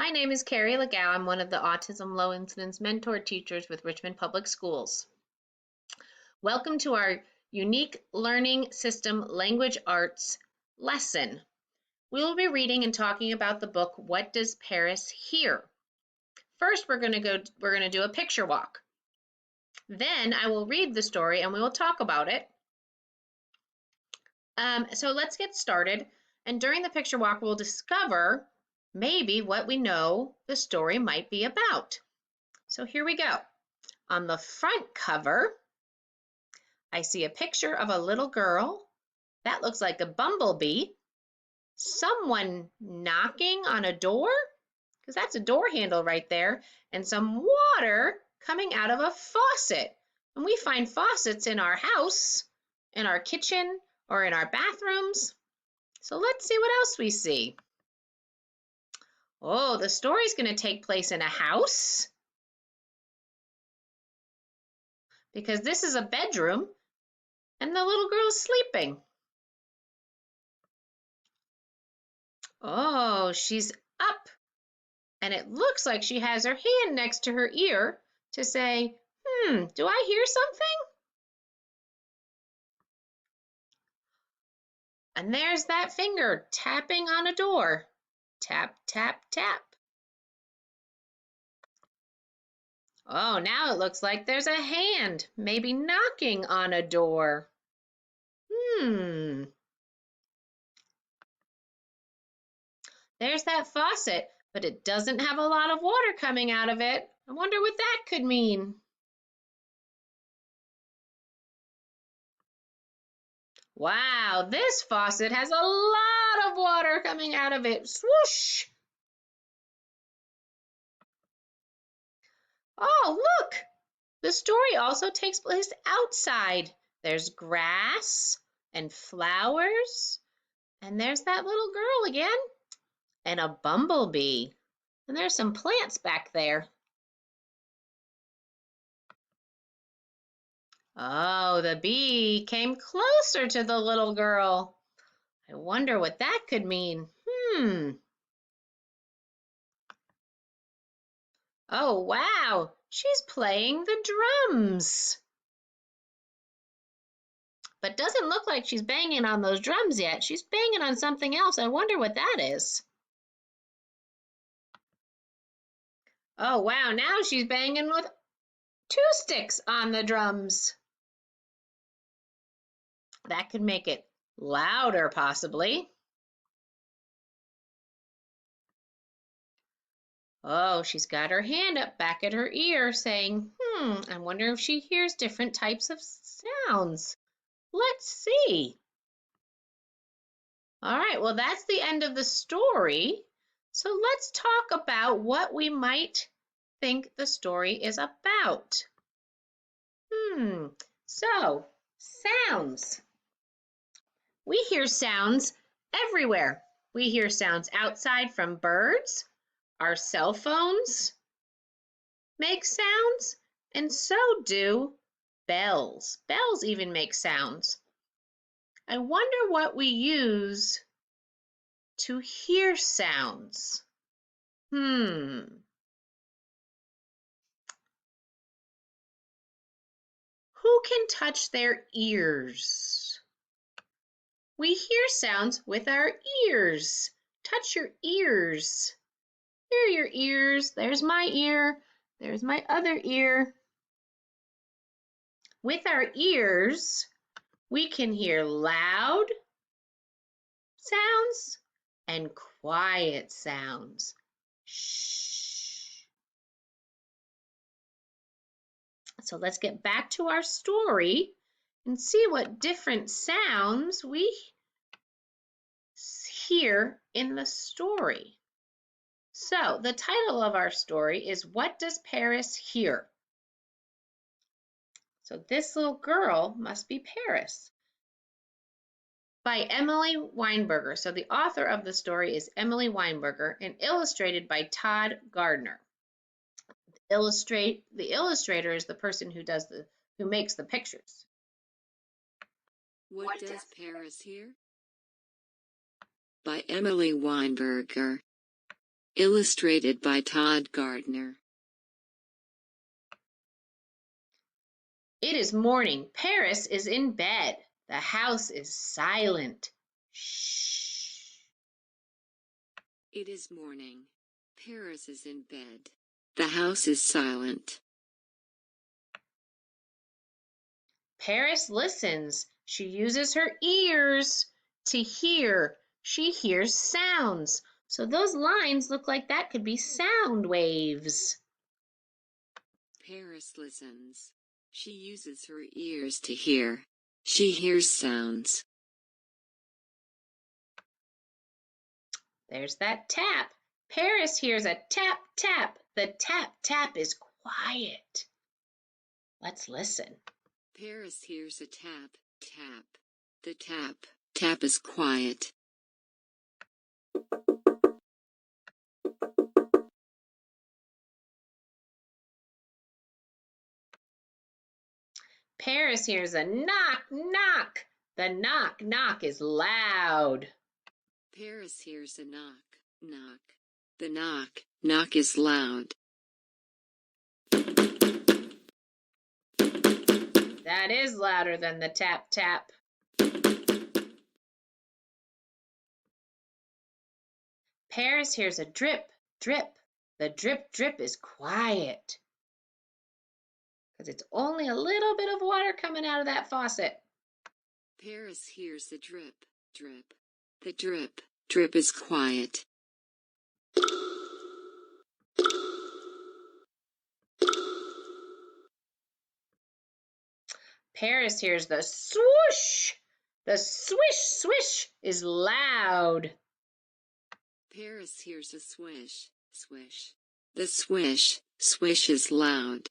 My name is Carrie MsLagow. I'm one of the Autism Low Incidence Mentor Teachers with Richmond Public Schools. Welcome to our Unique Learning System Language Arts lesson. We will be reading and talking about the book, What Does Paris Hear? First, we're going to do a picture walk. Then I will read the story and we will talk about it. So let's get started. And during the picture walk, we'll discover maybe what we know the story might be about. So here we go. On the front cover, I see a picture of a little girl. That looks like a bumblebee. Someone knocking on a door, because that's a door handle right there, and some water coming out of a faucet. And we find faucets in our house, in our kitchen, or in our bathrooms. So let's see what else we see. Oh, the story's going to take place in a house, because this is a bedroom and the little girl is sleeping. Oh, she's up, and it looks like she has her hand next to her ear to say, do I hear something? And there's that finger tapping on a door. Tap, tap, tap. Oh, now it looks like there's a hand, maybe knocking on a door. There's that faucet, but it doesn't have a lot of water coming out of it. I wonder what that could mean. Wow, this faucet has a lot of water coming out of it. Swoosh! Oh, look! The story also takes place outside. There's grass and flowers, and there's that little girl again, and a bumblebee. And there's some plants back there. Oh, the bee came closer to the little girl. I wonder what that could mean. Oh, wow, she's playing the drums. But doesn't look like she's banging on those drums yet. She's banging on something else. I wonder what that is. Oh, wow, now she's banging with 2 sticks on the drums. That could make it louder, possibly. Oh, she's got her hand up back at her ear saying, I wonder if she hears different types of sounds. Let's see. All right, well, that's the end of the story. So let's talk about what we might think the story is about. So, sounds. We hear sounds everywhere. We hear sounds outside from birds. Our cell phones make sounds, and so do bells. Bells even make sounds. I wonder what we use to hear sounds. Who can touch their ears? We hear sounds with our ears. Touch your ears. Here are your ears. There's my ear. There's my other ear. With our ears, we can hear loud sounds and quiet sounds. Shh. So let's get back to our story and see what different sounds we hear in the story. So the title of our story is What Does Paris Hear? So this little girl must be Paris. By Emily Weinberger. So the author of the story is Emily Weinberger and illustrated by Todd Gardner. The illustrator is the person who makes the pictures. What Does Paris Hear? By Emily Weinberger. Illustrated by Todd Gardner. It is morning. Paris is in bed. The house is silent. Shh. It is morning. Paris is in bed. The house is silent. Paris listens. She uses her ears to hear. She hears sounds. So those lines look like that could be sound waves. Paris listens. She uses her ears to hear. She hears sounds. There's that tap. Paris hears a tap, tap. The tap, tap is quiet. Let's listen. Paris hears a tap, tap. The tap, tap is quiet. Paris hears a knock, knock. The knock, knock is loud. Paris hears a knock, knock. The knock, knock is loud. That is louder than the tap, tap. Paris hears a drip, drip. The drip, drip is quiet. Because it's only a little bit of water coming out of that faucet. Paris hears the drip, drip. The drip, drip is quiet. Paris hears the swoosh. The swish, swish is loud. Paris hears a swish, swish. The swish, swish is loud.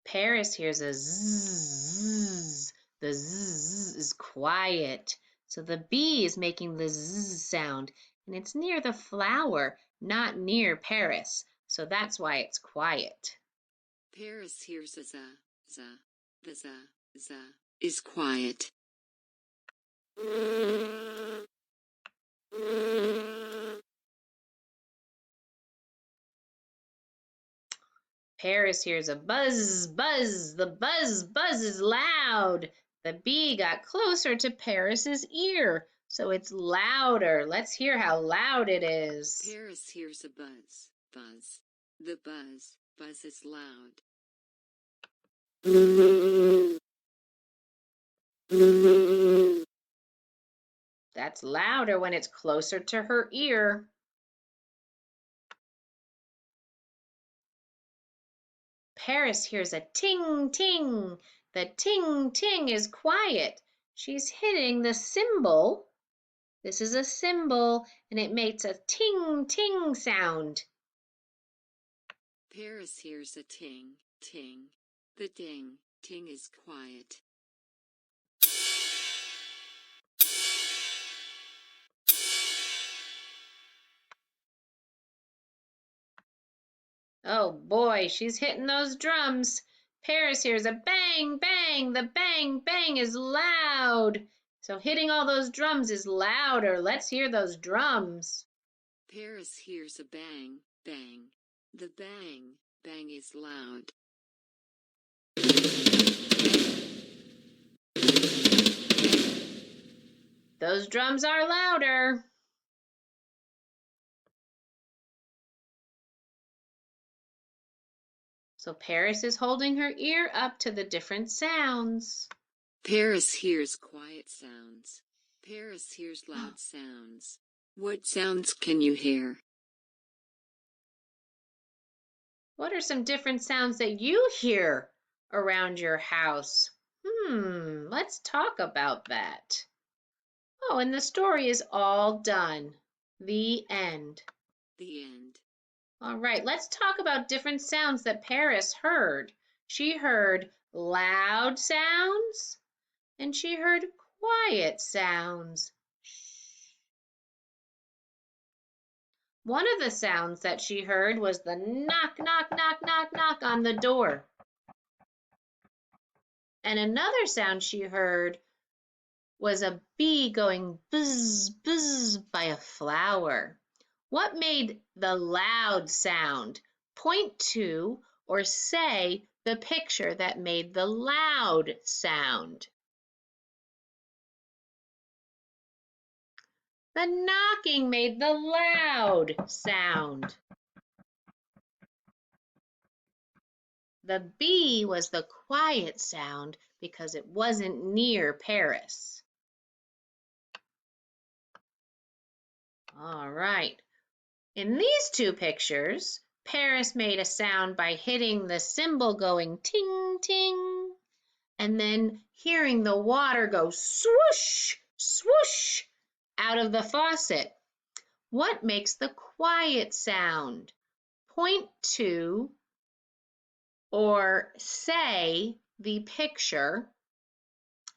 Paris hears a zzz. The zzz is quiet. So the bee is making the zzz sound, and it's near the flower, not near Paris. So that's why it's quiet. Paris hears a za, za. The za, za is quiet. Paris hears a buzz, buzz. The buzz, buzz is loud. The bee got closer to Paris's ear, so it's louder. Let's hear how loud it is. Paris hears a buzz, buzz. The buzz, buzz is loud. That's louder when it's closer to her ear. Paris hears a ting, ting. The ting, ting is quiet. She's hitting the cymbal. This is a cymbal, and it makes a ting, ting sound. Paris hears a ting, ting. The ding, ting is quiet. Oh boy, she's hitting those drums. Paris hears a bang, bang. The bang, bang is loud. So hitting all those drums is louder. Let's hear those drums. Paris hears a bang, bang. The bang, bang is loud. Those drums are louder. So Paris is holding her ear up to the different sounds. Paris hears quiet sounds. Paris hears loud sounds. What sounds can you hear? What are some different sounds that you hear around your house? Let's talk about that. Oh, and the story is all done. The end. The end. All right, let's talk about different sounds that Paris heard. She heard loud sounds and she heard quiet sounds. One of the sounds that she heard was the knock, knock, knock, knock, knock on the door. And another sound she heard was a bee going buzz, buzz by a flower. What made the loud sound? Point to or say the picture that made the loud sound. The knocking made the loud sound. The bee was the quiet sound because it wasn't near Paris. All right. In these two pictures, Paris made a sound by hitting the cymbal going ting, ting, and then hearing the water go swoosh, swoosh out of the faucet. What makes the quiet sound? Point to or say the picture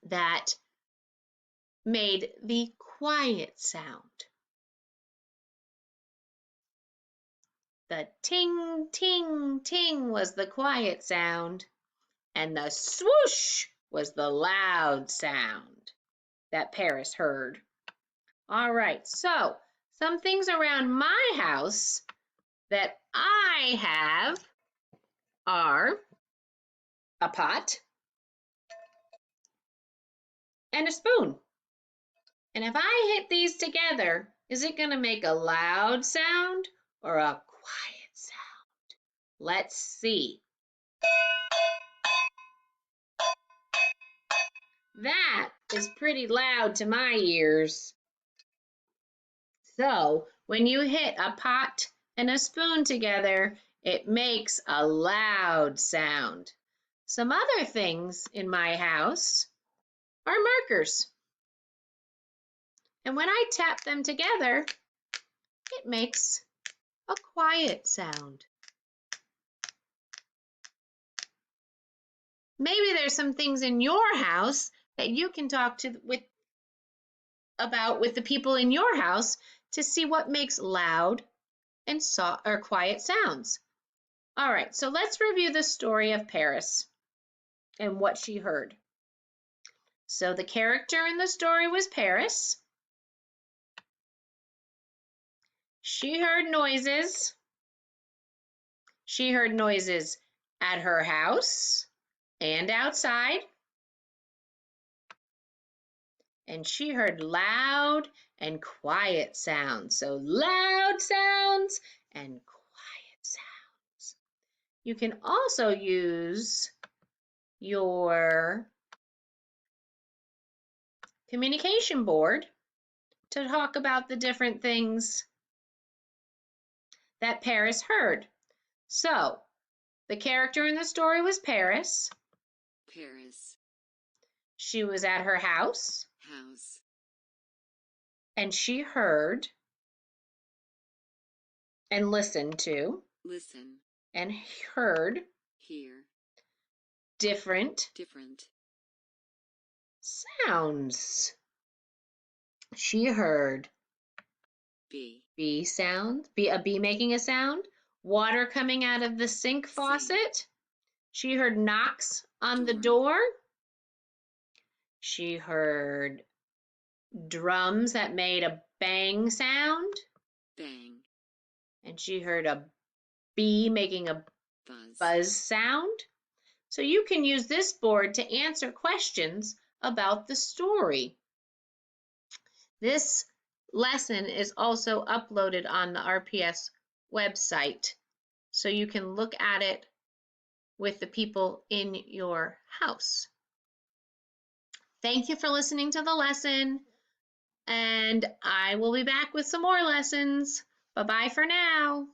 that made the quiet sound. The ting, ting, ting was the quiet sound, and the swoosh was the loud sound that Paris heard. All right, so some things around my house that I have are a pot and a spoon. And if I hit these together, is it going to make a loud sound or a quiet sound? Let's see. That is pretty loud to my ears. So when you hit a pot and a spoon together, it makes a loud sound. Some other things in my house are markers. And when I tap them together, it makes a quiet sound. Maybe there's some things in your house that you can talk about with the people in your house to see what makes loud and soft or quiet sounds. All right, so let's review the story of Paris and what she heard. So the character in the story was Paris. She heard noises. She heard noises at her house and outside. And she heard loud and quiet sounds. So loud sounds and quiet sounds. You can also use your communication board to talk about the different things that Paris heard. So the character in the story was Paris. Paris. She was at her house. House. And she heard and listened to. Listen. And heard. Hear. Different. Different. Sounds. She heard bee sound, a bee making a sound, water coming out of the sink faucet. She heard knocks on the door. She heard drums that made a bang sound. Bang. And she heard a bee making a buzz sound. So you can use this board to answer questions about the story. This lesson is also uploaded on the RPS website, so you can look at it with the people in your house. Thank you for listening to the lesson, and I will be back with some more lessons. Bye-bye for now.